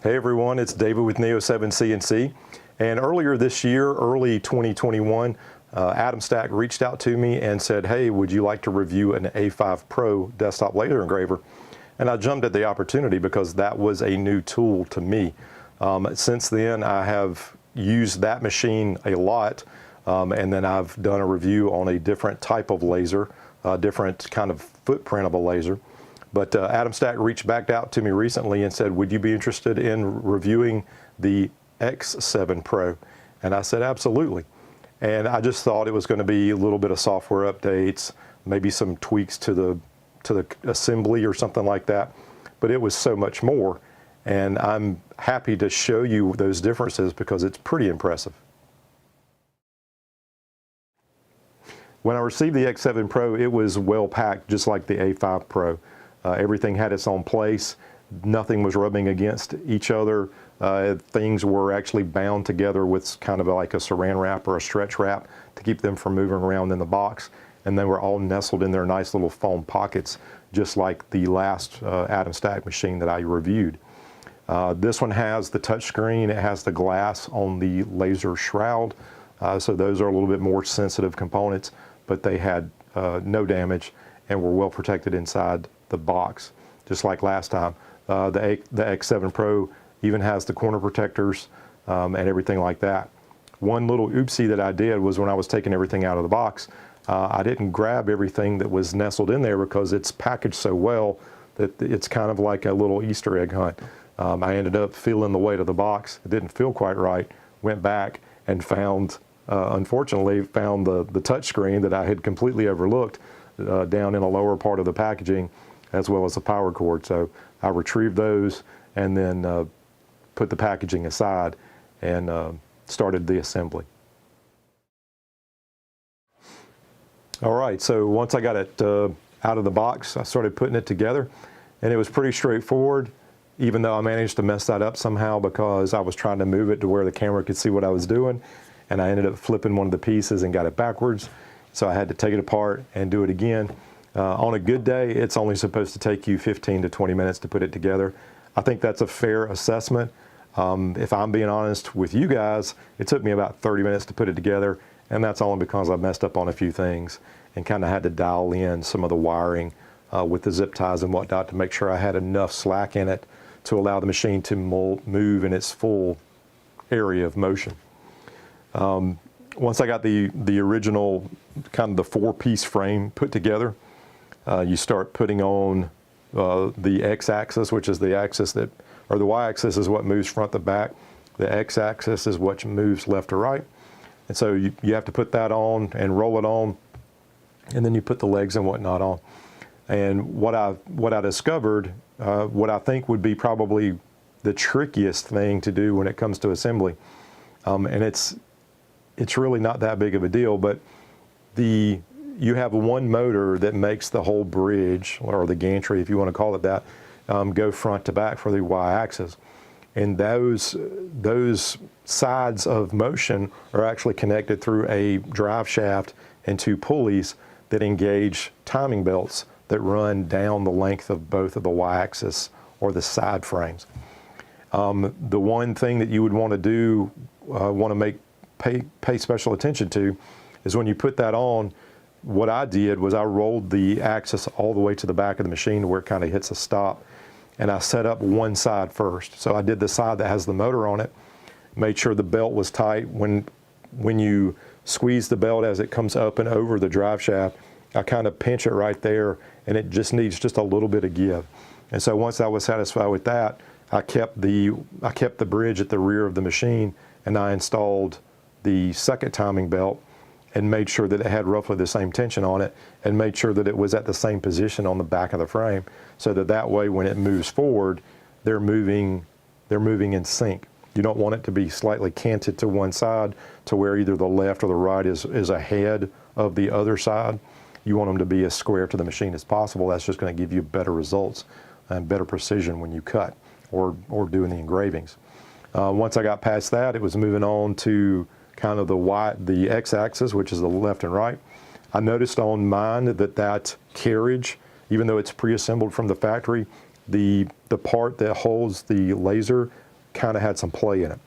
Hey everyone, it's David with Neo 7 CNC. And earlier this year, early 2021, Atomstack reached out to me and said, hey, would you like to review an A5 Pro desktop laser engraver? And I jumped at the opportunity because that was a new tool to me. Since then, I have used that machine a lot, and then I've done a review on a different type of laser, a different kind of footprint of a laser. But Atomstack reached back out to me recently and said, would you be interested in reviewing the X7 Pro? And I said, absolutely. And I just thought it was going to be a little bit of software updates, maybe some tweaks to the assembly or something like that. But it was so much more. And I'm happy to show you those differences because it's pretty impressive. When I received the X7 Pro, it was well packed, just like the A5 Pro. Everything had its own place. Nothing was rubbing against each other. Things were actually bound together with kind of like a saran wrap or a stretch wrap to keep them from moving around in the box. And they were all nestled in their nice little foam pockets, just like the last Atomstack machine that I reviewed. This one has the touch screen. It has the glass on the laser shroud. So those are a little bit more sensitive components, but they had no damage and were well protected inside the box, just like last time. The X7 Pro even has the corner protectors and everything like that. One little oopsie that I did was when I was taking everything out of the box, I didn't grab everything that was nestled in there because it's packaged so well that it's kind of like a little Easter egg hunt. I ended up feeling the weight of the box. It didn't feel quite right. Went back and found, unfortunately, found the touch screen that I had completely overlooked down in a lower part of the packaging, as well as the power cord. So I retrieved those and then put the packaging aside and started the assembly. All right, so once I got it out of the box, I started putting it together, and it was pretty straightforward, even though I managed to mess that up somehow because I was trying to move it to where the camera could see what I was doing, and I ended up flipping one of the pieces and got it backwards. So I had to take it apart and do it again. On a good day, it's only supposed to take you 15 to 20 minutes to put it together. I think that's a fair assessment. If I'm being honest with you guys, it took me about 30 minutes to put it together, and that's only because I messed up on a few things and kind of had to dial in some of the wiring with the zip ties and whatnot to make sure I had enough slack in it to allow the machine to move in its full area of motion. Once I got the original kind of the four-piece frame put together, you start putting on the x-axis, which is the axis that, or the y-axis is what moves front to back. The x-axis is what moves left to right. And so you have to put that on and roll it on, and then you put the legs and whatnot on. And what I discovered, what I think would be probably the trickiest thing to do when it comes to assembly, and it's really not that big of a deal, but you have one motor that makes the whole bridge, or the gantry, if you want to call it that, go front to back for the y-axis. And those sides of motion are actually connected through a drive shaft and two pulleys that engage timing belts that run down the length of both of the y-axis or the side frames. The one thing that you would want to do, pay special attention to, is when you put that on, what I did was I rolled the axis all the way to the back of the machine to where it kind of hits a stop, and I set up one side first. So I did the side that has the motor on it, made sure the belt was tight. When you squeeze the belt as it comes up and over the drive shaft, I kind of pinch it right there, and it just needs just a little bit of give. And so once I was satisfied with that, I kept the bridge at the rear of the machine, and I installed the second timing belt and made sure that it had roughly the same tension on it, and made sure that it was at the same position on the back of the frame, so that way when it moves forward, they're moving in sync. You don't want it to be slightly canted to one side to where either the left or the right is ahead of the other side. You want them to be as square to the machine as possible. That's just going to give you better results and better precision when you cut or doing the engravings. Once I got past that, it was moving on to kind of the x-axis, which is the left and right. I noticed on mine that carriage, even though it's pre-assembled from the factory, the part that holds the laser kind of had some play in it.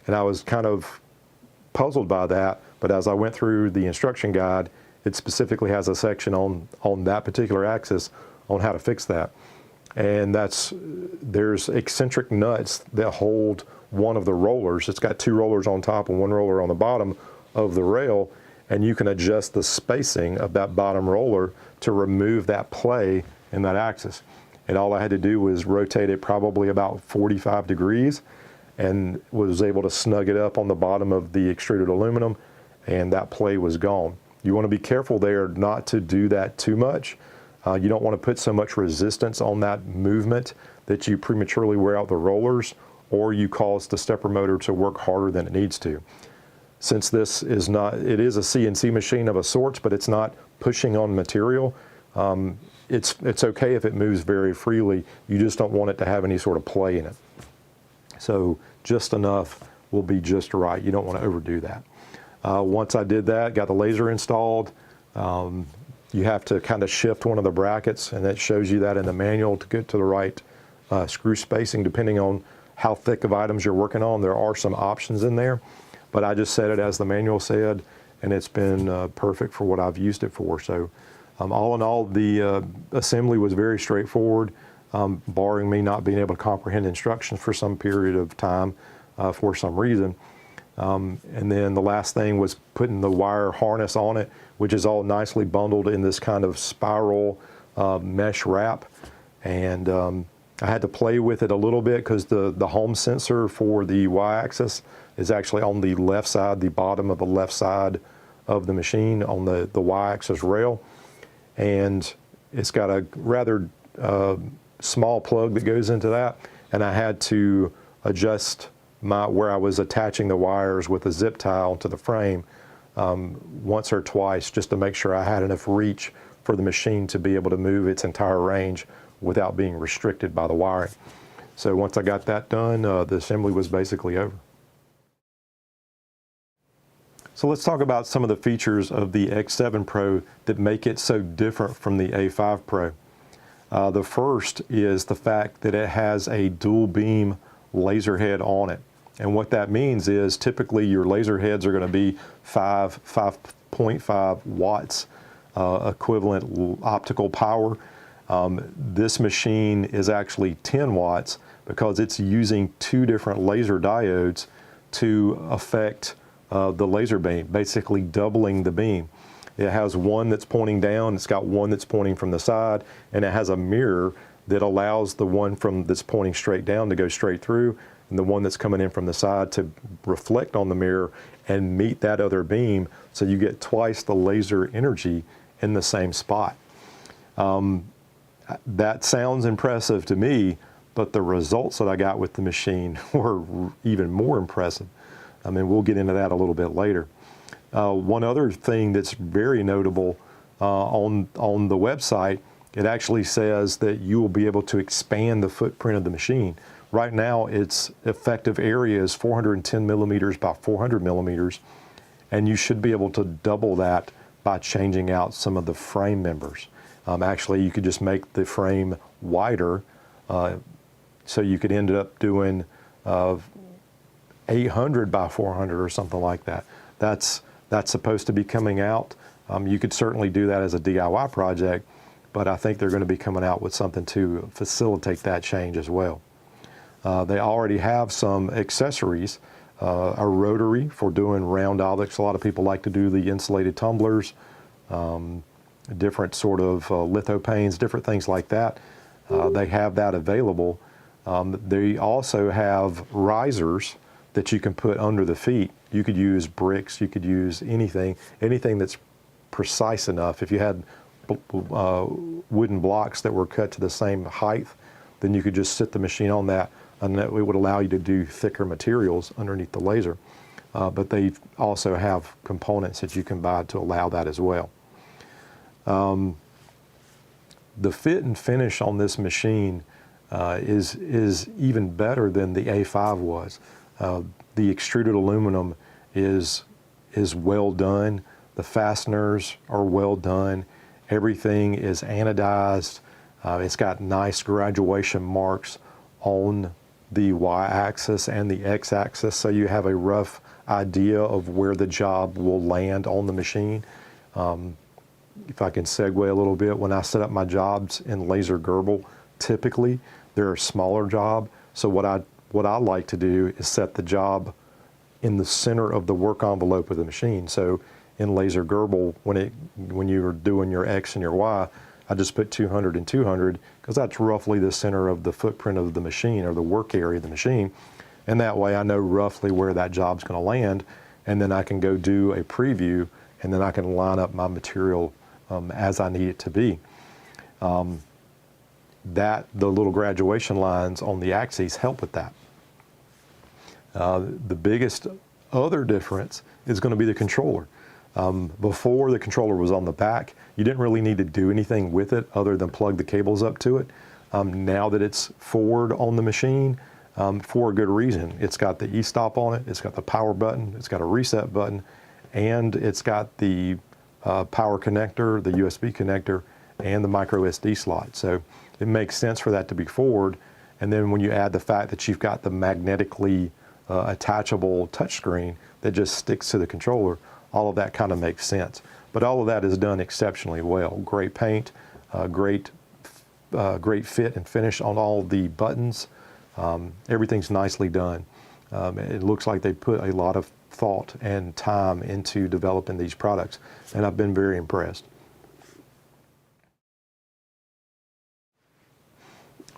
And I was kind of puzzled by that, but as I went through the instruction guide, it specifically has a section on that particular axis on how to fix that. And there's eccentric nuts that hold one of the rollers. It's got two rollers on top and one roller on the bottom of the rail, and you can adjust the spacing of that bottom roller to remove that play in that axis. And all I had to do was rotate it probably about 45 degrees and was able to snug it up on the bottom of the extruded aluminum, and that play was gone. You want to be careful there not to do that too much. You don't want to put so much resistance on that movement that you prematurely wear out the rollers, or you cause the stepper motor to work harder than it needs to. Since this is not, it is a CNC machine of a sort, but it's not pushing on material. It's okay if it moves very freely. You just don't want it to have any sort of play in it. So just enough will be just right. You don't want to overdo that. Once I did that, got the laser installed, you have to kind of shift one of the brackets, and it shows you that in the manual to get to the right screw spacing depending on how thick of items you're working on. There are some options in there, but I just set it as the manual said, and it's been perfect for what I've used it for. So all in all, the assembly was very straightforward, barring me not being able to comprehend instructions for some period of time for some reason. And then the last thing was putting the wire harness on it, which is all nicely bundled in this kind of spiral mesh wrap. And I had to play with it a little bit because the home sensor for the y-axis is actually on the left side, the bottom of the left side of the machine on the y-axis rail. And it's got a rather small plug that goes into that. And I had to adjust where I was attaching the wires with a zip tie onto the frame once or twice, just to make sure I had enough reach for the machine to be able to move its entire range without being restricted by the wiring. So once I got that done, the assembly was basically over. So let's talk about some of the features of the X7 Pro that make it so different from the A5 Pro. The first is the fact that it has a dual beam laser head on it. And what that means is typically your laser heads are going to be 5.5 watts equivalent optical power. This machine is actually 10 watts because it's using two different laser diodes to affect the laser beam, basically doubling the beam. It has one that's pointing down, it's got one that's pointing from the side, and it has a mirror that allows the one that's pointing straight down to go straight through, and the one that's coming in from the side to reflect on the mirror and meet that other beam, so you get twice the laser energy in the same spot. That sounds impressive to me, but the results that I got with the machine were even more impressive. I mean, we'll get into that a little bit later. One other thing that's very notable on the website, it actually says that you will be able to expand the footprint of the machine. Right now, its effective area is 410 millimeters by 400 millimeters, and you should be able to double that by changing out some of the frame members. Actually, you could just make the frame wider, so you could end up doing 800 by 400 or something like that. That's supposed to be coming out. You could certainly do that as a DIY project, but I think they're going to be coming out with something to facilitate that change as well. They already have some accessories, a rotary for doing round objects. A lot of people like to do the insulated tumblers, different sort of litho panes, different things like that. They have that available. They also have risers that you can put under the feet. You could use bricks, you could use anything that's precise enough. If you had wooden blocks that were cut to the same height, then you could just sit the machine on that, and it would allow you to do thicker materials underneath the laser. But they also have components that you can buy to allow that as well. The fit and finish on this machine is even better than the A5 was. The extruded aluminum is well done. The fasteners are well done. Everything is anodized. It's got nice graduation marks on the y-axis and the x-axis so you have a rough idea of where the job will land on the machine. If I can segue a little bit, when I set up my jobs in laser Gerbil, typically they're a smaller job. So what I like to do is set the job in the center of the work envelope of the machine. So in laser Gerbil, when you're doing your X and your Y, I just put 200 and 200 because that's roughly the center of the footprint of the machine or the work area of the machine. And that way I know roughly where that job's going to land, and then I can go do a preview, and then I can line up my material as I need it to be. The little graduation lines on the axes help with that. The biggest other difference is going to be the controller. Before, the controller was on the back. You didn't really need to do anything with it other than plug the cables up to it. Now that it's forward on the machine, for a good reason. It's got the e-stop on it, it's got the power button, it's got a reset button, and it's got the power connector, the USB connector, and the micro SD slot. So it makes sense for that to be forward. And then when you add the fact that you've got the magnetically attachable touchscreen that just sticks to the controller, all of that kind of makes sense. But all of that is done exceptionally well. Great paint, great fit and finish on all the buttons. Everything's nicely done. It looks like they put a lot of thought and time into developing these products, and I've been very impressed.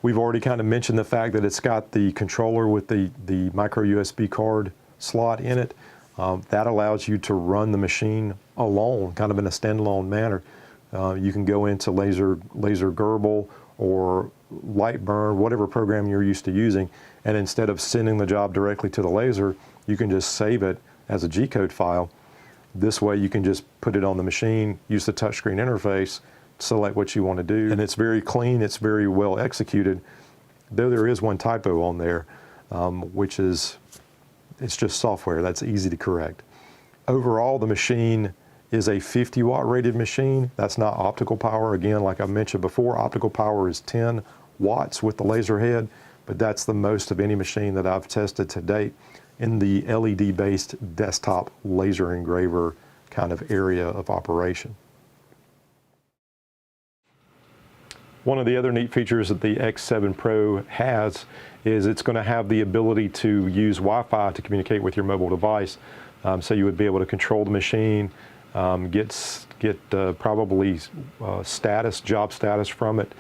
We've already kind of mentioned the fact that it's got the controller with the micro USB card slot in it. That allows you to run the machine alone, kind of in a standalone manner. You can go into laser Gerbil or Lightburn, whatever program you're used to using, and instead of sending the job directly to the laser, you can just save it as a G-code file. This way you can just put it on the machine, use the touchscreen interface, select what you want to do, and it's very clean, it's very well executed, though there is one typo on there, which is, it's just software, that's easy to correct. Overall, the machine is a 50 watt rated machine. That's not optical power. Again, like I mentioned before, optical power is 10 watts with the laser head, but that's the most of any machine that I've tested to date in the LED based desktop laser engraver kind of area of operation. One of the other neat features that the X7 Pro has is it's going to have the ability to use Wi-Fi to communicate with your mobile device. So you would be able to control the machine, get probably job status from it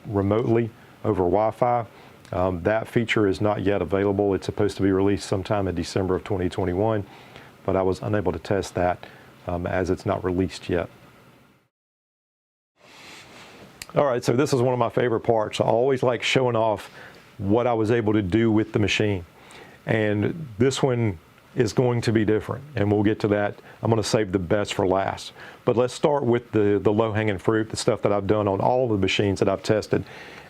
remotely over Wi-Fi. That feature is not yet available. It's supposed to be released sometime in December of 2021, but I was unable to test that as it's not released yet. All right, so this is one of my favorite parts. I always like showing off what I was able to do with the machine. And this one is going to be different, and we'll get to that. I'm going to save the best for last. But let's start with the low-hanging fruit, the stuff that I've done on all the machines that I've tested.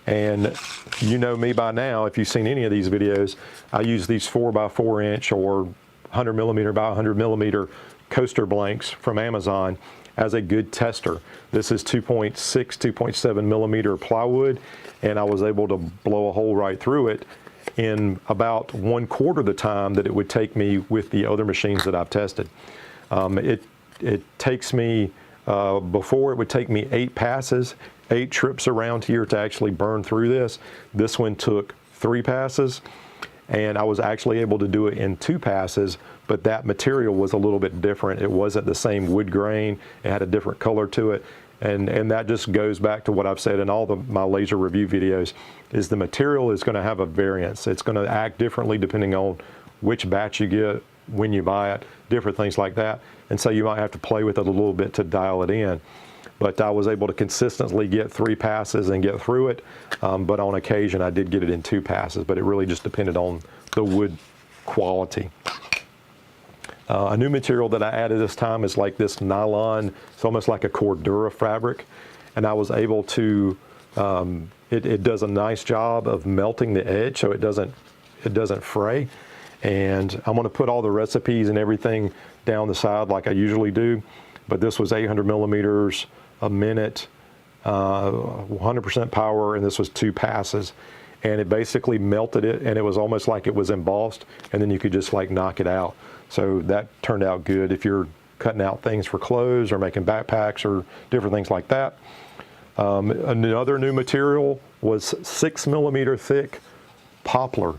And you know me by now, if you've seen any of these videos, I use these 4x4 inch or 100 millimeter by 100 millimeter coaster blanks from Amazon as a good tester. This is 2.6, 2.7 millimeter plywood, and I was able to blow a hole right through it in about 1/4 the time that it would take me with the other machines that I've tested. It takes me, before it would take me 8 passes, 8 trips around here to actually burn through this. This one took 3 passes, and I was actually able to do it in 2 passes, but that material was a little bit different. It wasn't the same wood grain. It had a different color to it. And that just goes back to what I've said in all my laser review videos, is the material is going to have a variance. It's going to act differently depending on which batch you get, when you buy it, different things like that. And so you might have to play with it a little bit to dial it in. But I was able to consistently get 3 passes and get through it. But on occasion, I did get it in 2 passes, but it really just depended on the wood quality. A new material that I added this time is like this nylon. It's almost like a Cordura fabric. And I was able to, it does a nice job of melting the edge so it doesn't fray. And I'm gonna put all the recipes and everything down the side like I usually do. But this was 800 millimeters a minute, 100% power, and this was 2 passes. and it basically melted it, and it was almost like it was embossed, and then you could just like knock it out. So that turned out good if you're cutting out things for clothes or making backpacks or different things like that. Another new material was 6mm thick poplar,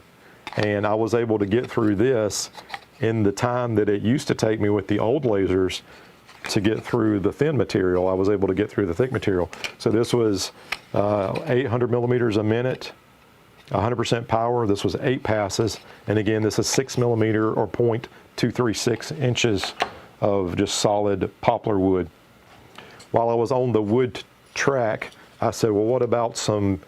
and I was able to get through this in the time that it used to take me with the old lasers to get through the thin material. I was able to get through the thick material. So this was 800mm a minute, 100% power. This was 8 passes, and again, this is 6mm or 0.236 inches of just solid poplar wood. While I was on the wood track, I said, well, what about some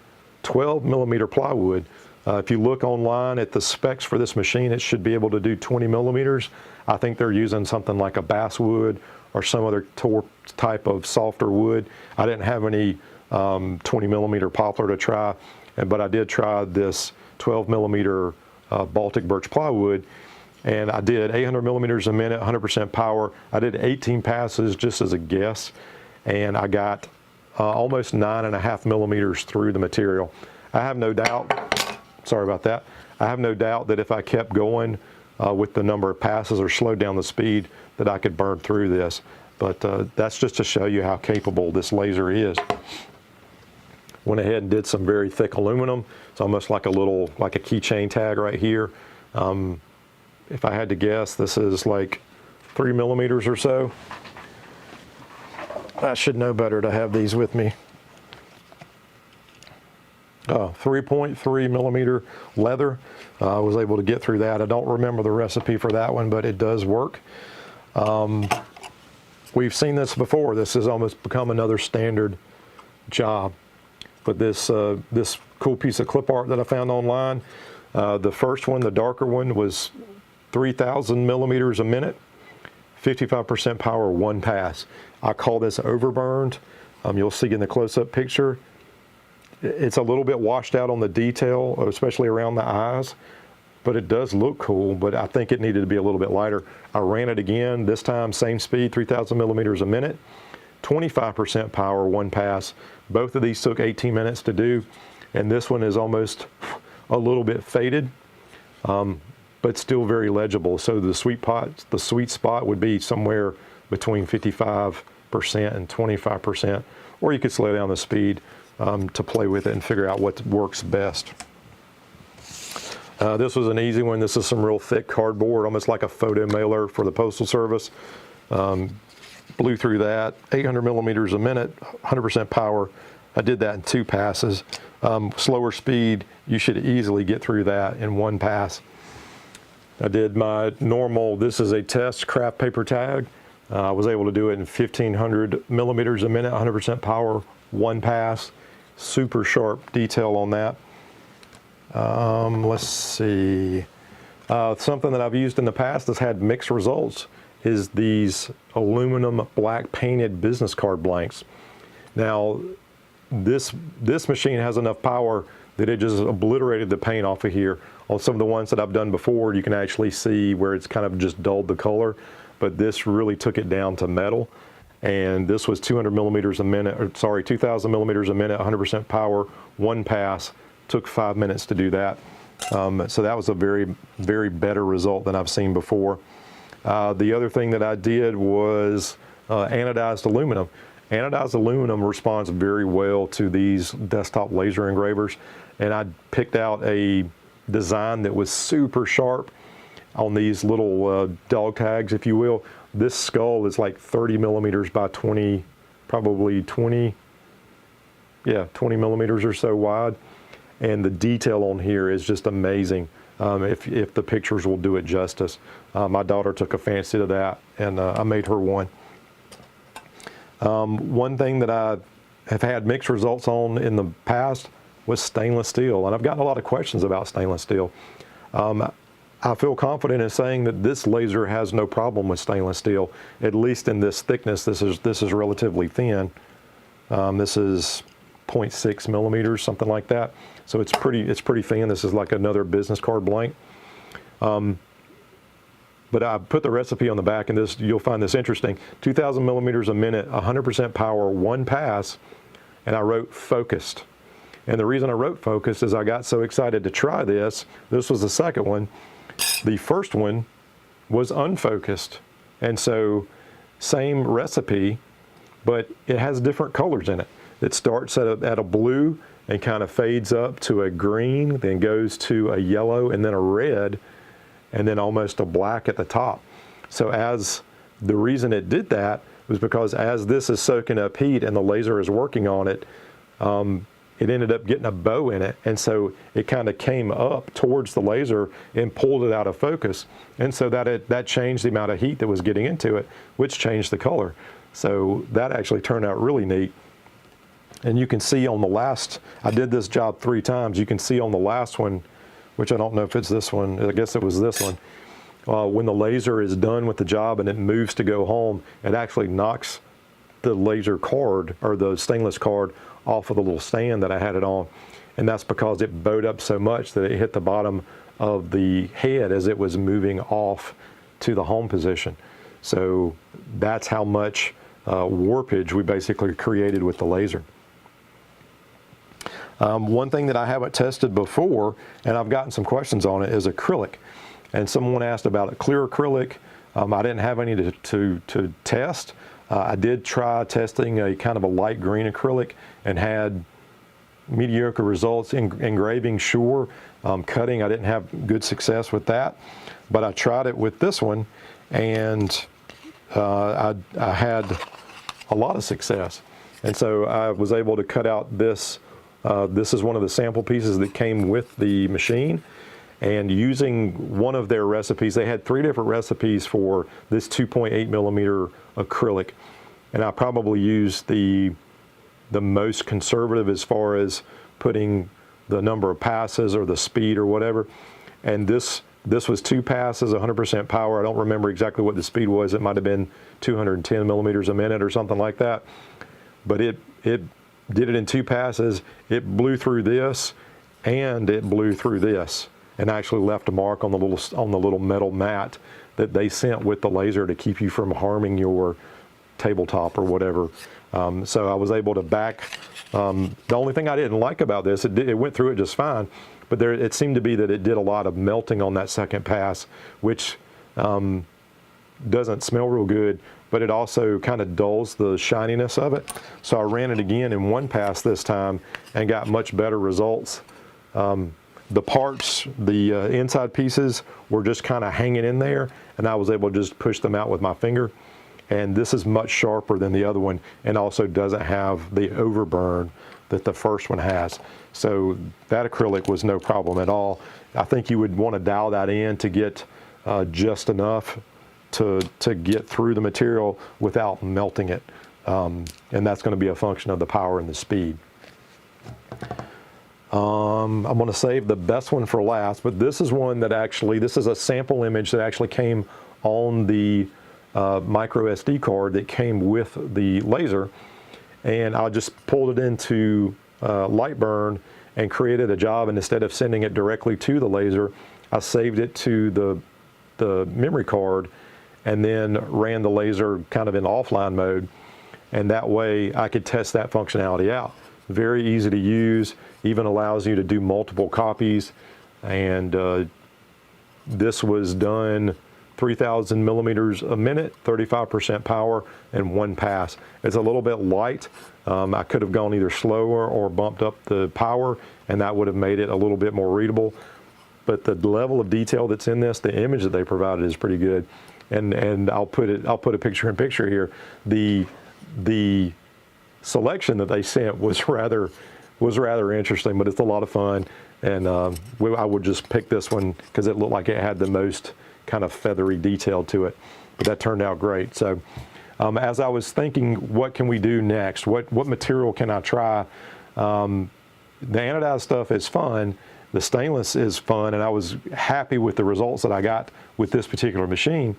12mm plywood? If you look online at the specs for this machine, it should be able to do 20mm. I think they're using something like a basswood or some other type of softer wood. I didn't have any 20mm poplar to try, but I did try this 12mm Baltic birch plywood, and I did 800mm a minute, 100% power. I did 18 passes just as a guess, and I got almost 9.5mm through the material. I have no doubt, sorry about that, I have no doubt that if I kept going with the number of passes or slowed down the speed, that I could burn through this. But that's just to show you how capable this laser is. Went ahead and did some very thick aluminum. It's almost like a little, like a keychain tag right here. If I had to guess, this is like 3mm or so. I should know better to have these with me. 3.3mm leather. I was able to get through that. I don't remember the recipe for that one, but it does work. We've seen this before. This has almost become another standard job. But this cool piece of clip art that I found online, the first one, the darker one, was 3,000mm a minute, 55% power, 1 pass. I call this overburned. You'll see in the close-up picture, it's a little bit washed out on the detail, especially around the eyes, but it does look cool, but I think it needed to be a little bit lighter. I ran it again, this time same speed, 3,000mm a minute, 25% power, 1 pass. Both of these took 18 minutes to do, and this one is almost a little bit faded, but still very legible. So the sweet spot would be somewhere between 55% and 25%, or you could slow down the speed to play with it and figure out what works best. This was an easy one. This is some real thick cardboard, almost like a photo mailer for the Postal Service. Blew through that, 800mm a minute, 100% power. I did that in 2 passes. Slower speed, you should easily get through that in 1 pass. I did my normal, this is a test craft paper tag. I was able to do it in 1,500mm a minute, 100% power, 1 pass. Super sharp detail on that. Let's see. Something that I've used in the past that's had mixed results is these aluminum black painted business card blanks. Now, this machine has enough power that it just obliterated the paint off of here. On some of the ones that I've done before, you can actually see where it's kind of just dulled the color, but this really took it down to metal. And this was 200mm a minute, or sorry, 2,000mm a minute, 100% power, 1 pass. Took 5 minutes to do that. So that was a very, very better result than I've seen before. The other thing that I did was anodized aluminum. Anodized aluminum responds very well to these desktop laser engravers, and I picked out a design that was super sharp on these little dog tags, if you will. This skull is like 30mm by 20, probably 20 millimeters or so wide, and the detail on here is just amazing. If the pictures will do it justice. My daughter took a fancy to that, and I made her one. One thing that I have had mixed results on in the past was stainless steel, and I've gotten a lot of questions about stainless steel. I feel confident in saying that this laser has no problem with stainless steel, at least in this thickness. This is relatively thin. This is 0.6mm, something like that. So it's pretty thin. This is like another business card blank. But I put the recipe on the back, and this, you'll find this interesting. 2,000mm a minute, 100% power, 1 pass, and I wrote focused. And the reason I wrote focused is I got so excited to try this. This was the second one. The first one was unfocused. And so same recipe, but it has different colors in it. It starts at a blue and kind of fades up to a green, then goes to a yellow and then a red, and then almost a black at the top. So as the reason it did that was because as this is soaking up heat and the laser is working on it, it ended up getting a bow in it. And so it kind of came up towards the laser and pulled it out of focus. And so that changed the amount of heat that was getting into it, which changed the color. So that actually turned out really neat. And you can see on the last, I did this job 3 times, you can see on the last one, which I don't know if it's this one, I guess it was this one, when the laser is done with the job and it moves to go home, it actually knocks the laser card or the stainless card off of the little stand that I had it on. And that's because it bowed up so much that it hit the bottom of the head as it was moving off to the home position. So that's how much warpage we basically created with the laser. One thing that I haven't tested before, and I've gotten some questions on it, is acrylic. And someone asked about a clear acrylic. I didn't have any to test. I did try testing a kind of a light green acrylic and had mediocre results. Engraving, sure. Cutting, I didn't have good success with that. But I tried it with this one, and I had a lot of success. And so I was able to cut out this. This is one of the sample pieces that came with the machine. And using one of their recipes, they had 3 different recipes for this 2.8 millimeter acrylic. And I probably used the most conservative as far as putting the number of passes or the speed or whatever. And this was 2 passes, 100% power. I don't remember exactly what the speed was. It might have been 210 millimeters a minute or something like that. But it did it in 2 passes. It blew through this and it blew through this, and actually left a mark on the little metal mat that they sent with the laser to keep you from harming your tabletop or whatever. So I was able to back. The only thing I didn't like about this, it went through it just fine, but it seemed to be that it did a lot of melting on that second pass, which doesn't smell real good, but it also kind of dulls the shininess of it. So I ran it again in 1 pass this time and got much better results. The parts, the inside pieces were just kind of hanging in there, and I was able to just push them out with my finger. And this is much sharper than the other one, and also doesn't have the overburn that the first one has. So that acrylic was no problem at all. I think you would want to dial that in to get just enough to get through the material without melting it. And that's going to be a function of the power and the speed. I'm going to save the best one for last, but this is one that actually, this is a sample image that actually came on the micro SD card that came with the laser. And I just pulled it into Lightburn and created a job, and instead of sending it directly to the laser, I saved it to the memory card and then ran the laser kind of in offline mode. And that way I could test that functionality out. Very easy to use, even allows you to do multiple copies. And this was done 3,000 millimeters a minute, 35% power, and 1 pass. It's a little bit light. I could have gone either slower or bumped up the power, and that would have made it a little bit more readable. But the level of detail that's in this, the image that they provided is pretty good. And I'll put a picture in picture here. The selection that they sent was rather interesting, but it's a lot of fun. And I would just pick this one because it looked like it had the most kind of feathery detail to it. But that turned out great. So as I was thinking, what can we do next? What material can I try? The anodized stuff is fun. The stainless is fun, and I was happy with the results that I got with this particular machine.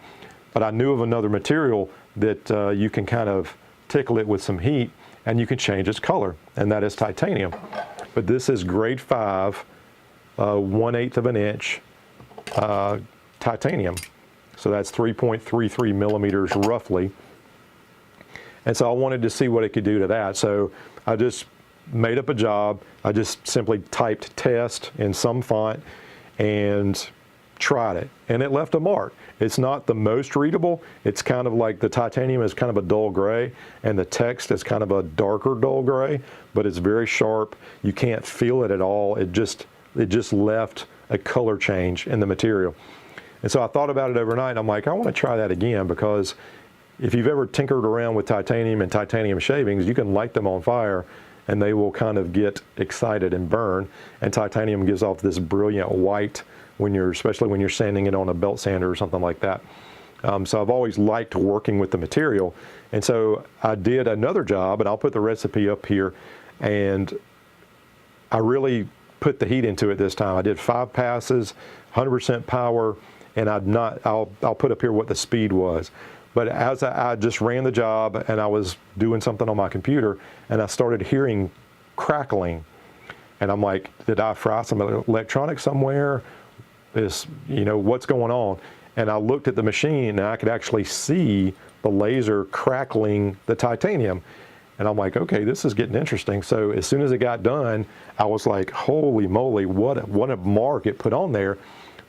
But I knew of another material that you can kind of tickle it with some heat and you can change its color, and that is titanium. But this is grade 5, 1/8 of an inch titanium. So that's 3.33 millimeters roughly. And so I wanted to see what it could do to that. So I just made up a job. I just simply typed test in some font and tried it, and it left a mark. It's not the most readable. It's kind of like the titanium is kind of a dull gray, and the text is kind of a darker dull gray, but it's very sharp. You can't feel it at all. It just left a color change in the material. And so I thought about it overnight, and I'm like, I want to try that again, because if you've ever tinkered around with titanium and titanium shavings, you can light them on fire and they will kind of get excited and burn. And titanium gives off this brilliant white especially when you're sanding it on a belt sander or something like that. So I've always liked working with the material. And so I did another job, and I'll put the recipe up here, and I really put the heat into it this time. I did 5 passes, 100% power, and I'll put up here what the speed was. But as I just ran the job and I was doing something on my computer, and I started hearing crackling, and I'm like, did I fry some electronics somewhere? What's going on? And I looked at the machine, and I could actually see the laser crackling the titanium. And I'm like, okay, this is getting interesting. So as soon as it got done, I was like, holy moly, what a mark it put on there.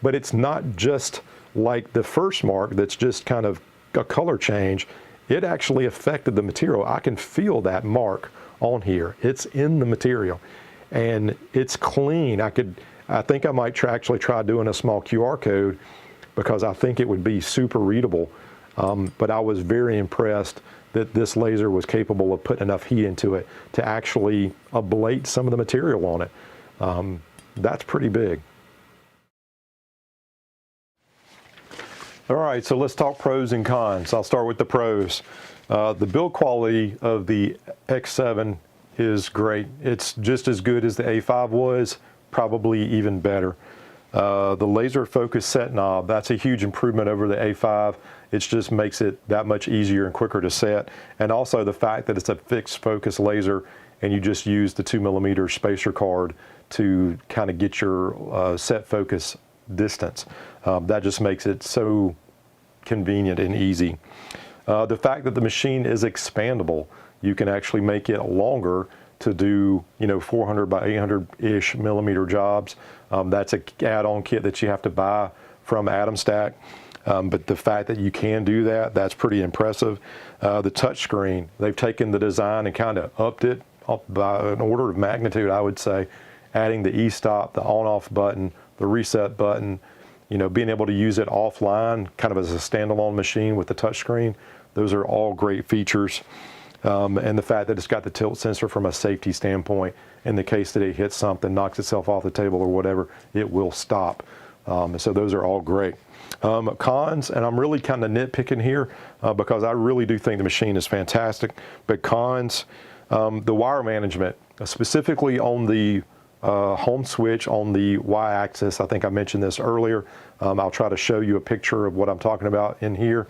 But it's not just like the first mark that's just kind of a color change. It actually affected the material. I can feel that mark on here. It's in the material, and it's clean. I think I might actually try doing a small QR code, because I think it would be super readable. But I was very impressed that this laser was capable of putting enough heat into it to actually ablate some of the material on it. That's pretty big. All right, so let's talk pros and cons. I'll start with the pros. The build quality of the X7 is great. It's just as good as the A5 was, probably even better. The laser focus set knob, that's a huge improvement over the A5. It just makes it that much easier and quicker to set. And also the fact that it's a fixed focus laser, and you just use the 2mm spacer card to kind of get your set focus distance. That just makes it so convenient and easy. The fact that the machine is expandable, you can actually make it longer to do 400 by 800-ish millimeter jobs. That's an add-on kit that you have to buy from Atomstack. But the fact that you can do that, that's pretty impressive. The touch screen, they've taken the design and kind of upped it up by an order of magnitude, I would say, adding the e-stop, the on-off button, the reset button, being able to use it offline, kind of as a standalone machine with the touchscreen. Those are all great features. And the fact that it's got the tilt sensor from a safety standpoint, in the case that it hits something, knocks itself off the table or whatever, it will stop. So those are all great. Cons, and I'm really kind of nitpicking here because I really do think the machine is fantastic, but cons, the wire management, specifically on the home switch on the Y-axis. I think I mentioned this earlier. I'll try to show you a picture of what I'm talking about in here.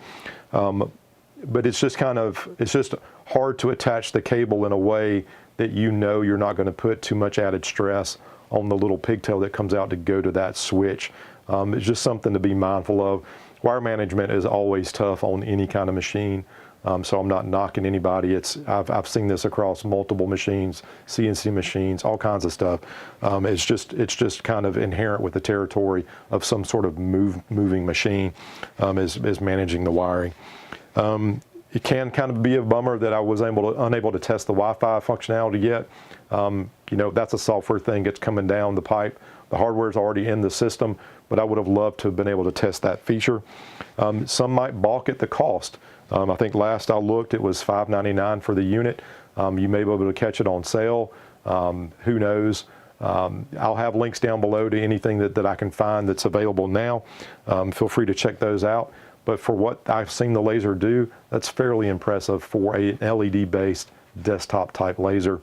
But it's just it's just hard to attach the cable in a way that you're not going to put too much added stress on the little pigtail that comes out to go to that switch. It's just something to be mindful of. Wire management is always tough on any kind of machine. So I'm not knocking anybody. I've seen this across multiple machines, CNC machines, all kinds of stuff. It's just kind of inherent with the territory of some sort of moving machine, is managing the wiring. It can kind of be a bummer that I was unable to test the Wi-Fi functionality yet. That's a software thing that's coming down the pipe. The hardware is already in the system, but I would have loved to have been able to test that feature. Some might balk at the cost. I think last I looked, it was $5.99 for the unit. You may be able to catch it on sale. Who knows? I'll have links down below to anything that I can find that's available now. Feel free to check those out. But for what I've seen the laser do, that's fairly impressive for an LED-based desktop type laser.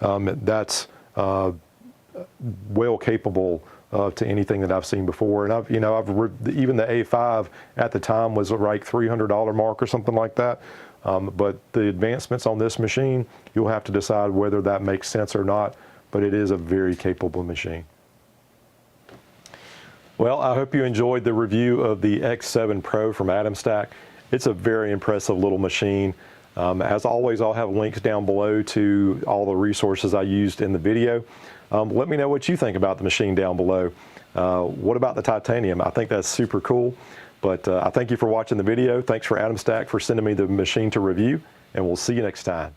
That's well capable to anything that I've seen before. And even the A5 at the time was like $300 mark or something like that. But the advancements on this machine, you'll have to decide whether that makes sense or not, but it is a very capable machine. Well, I hope you enjoyed the review of the X7 Pro from Atomstack. It's a very impressive little machine. As always, I'll have links down below to all the resources I used in the video. Let me know what you think about the machine down below. What about the titanium? I think that's super cool. But I thank you for watching the video. Thanks for Atomstack for sending me the machine to review, and we'll see you next time.